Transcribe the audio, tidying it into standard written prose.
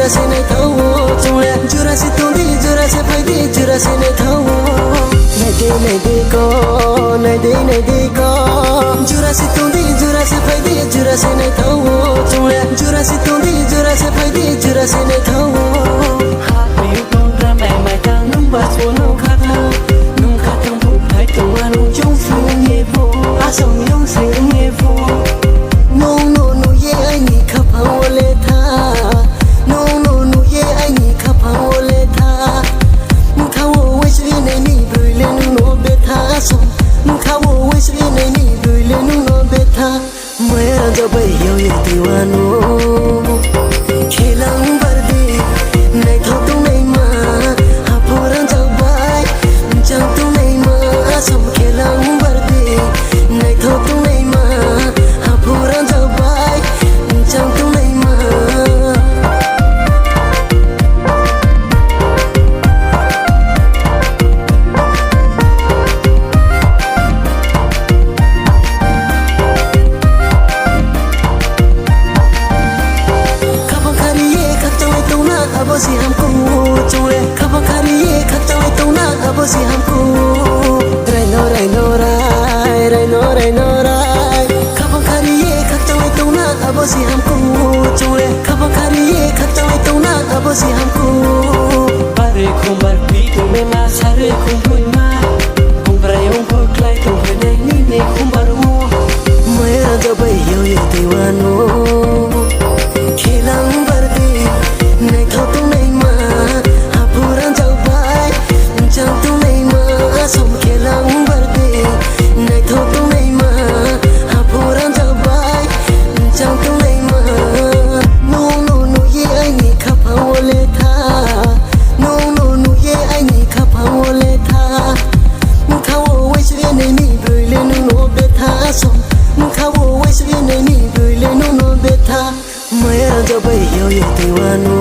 se này thâu chung lẹ jura se tung đi jura se phải đi jura se này thâu này đi co jura se tung đi jura se phải đi jura se này thâu chung lẹ jura se tung đi jura se phải đi jura se này thâu Hãy subscribe cho kênh Ghiền Mì Gõ để không bỏ abosi hamku chule khapa khariye khatawai tona abosi hamku raino rai khapa khariye khatawai tona abosi hamku chule khapa khariye khatawai tona abosi hamku bare khumbar pi tu me ma sare khumbai ma khumbai ong phoi klai tu ne ni ne khumbar mo mera jabai yo ye diwano khilang bardi này thâu tung này mà hapuran jau bai chẳng tung này mà som kelang bardi này thâu tung này mà hapuran jau bai chẳng tung này mà no ye ai ni khapa wole tha no ye ai ni khapa wole tha khawo wai sri nei ni bui le no be tha som khawo wai sri nei ni bui le no be tha maya jabai yo ye diwano